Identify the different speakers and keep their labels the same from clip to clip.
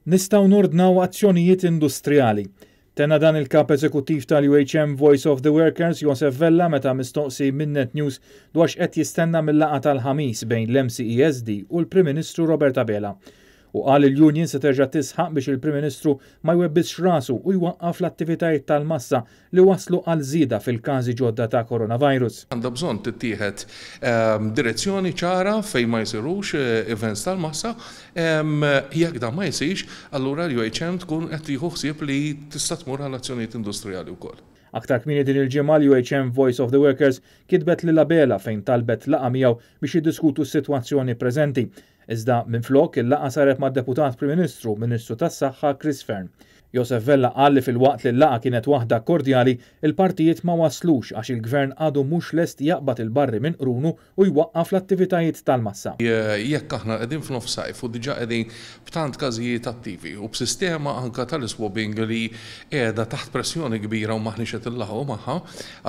Speaker 1: Nistgħu nordnaw azzjonijiet industrijali. Tenna dan il-kap eżekuttiv tal-UHM Voice of the Workers Josef Vella meta mistoqsi minn Net News dwar x'qed jistenna mill-laqgħa tal-ħamis bejn l-MCESD u l-Prim Ministru Robert Abela. U qal il-Union se terġa' tisħaq biex il-Prim Ministru ma jwebbisx rasu u jwaqqaf l-attivitajiet tal-massa li waslu għal żieda fil-każi ġodda ta' coronavirus.
Speaker 2: Għandha bżonn tittieħed direzzjoni ċara fejn ma jsirux events tal-massa, jekk dan ma jsirx, allura l-UHM tkun qed tieħu ħsieb li tista' tmur għal azzjonijiet industrijali wkoll.
Speaker 1: Aktar kmieni din il-ġimgħa l-UHM Voice of the Workers kitbet lil Abela fejn talbet laqgħa miegħu biex jiddiskutu s-sitwazzjoni preżenti. Iżda minflok il-laqgħa saret mad-Deputat Prim Ministru, Ministru tas-Saħħa Chris Fern. Josef Vella qal li fil-waqt li l-laqgħa kienet waħda kordjali, il-partijiet ma waslux għax il-Gvern għadu mhux lest jaqbad il-barri minn qrunu u jwaqqaf l-attivitajiet tal-massa.
Speaker 2: Jekk aħna qegħdin f'nofs sajf u diġà qegħdin b'tant każijiet attivi u b'sistema anke tal-swabbing li qiegħda taħt pressjoni kbira u maħniex qed illaħqu magħha,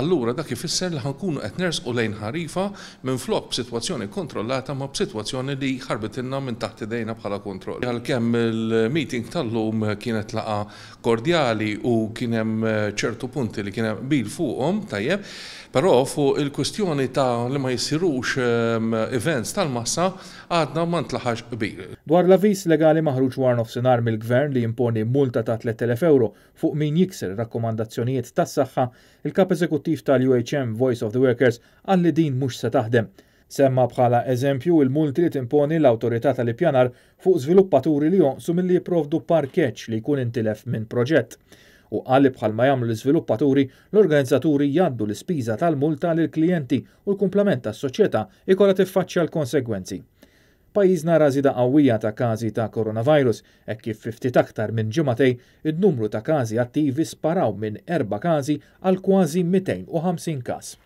Speaker 2: allura dak ifisser li ħankunu qed nersqu lejn ħarifa minflok b'sitwazzjoni kontrollata ma b'sitwazzjoni li ħarbitilna minn taħt idejna bħala kontroll. Għalkemm il-meeting tal-lum kienet laqgħa kordjali u kien hemm ċertu punti li kien hemm bil fuqhom tajjeb, però fuq il-kwestjoni ta' li ma jsirux events tal-massa għadna ma ntlaħax qbil.
Speaker 1: Dwar l-avviż legali maħruġ wara nofsinhar mill-Gvern li jimponi multa ta' 3,000 euro fuq min jikser rakkomandazzjonijiet tas-saħħa, il-kap eżekuttiv tal-UHM Voice of the Workers qal li din mhux se taħdem. Semma bħala eżempju il-multi li timponi l-awtorità tal-ippjanar fuq żviluppaturi li jonqsu milli jipprovdu parkeġġ li jkun intilef minn proġett. U qal li bħalma jagħmlu l-iżviluppaturi, l-organizzaturi jgħaddu l-ispiża tal-multa lil klijenti u l-kumplament tas-soċjetà ikollha tiffaċċja l-konsegwenzi. Pajjiżna ra żieda qawwija ta' każi ta' coronavirus, hekk kif ftit aktar minn ġimagħtejn id-numru ta' każi attivi sparaw minn 4 każi għal kważi 250 każ.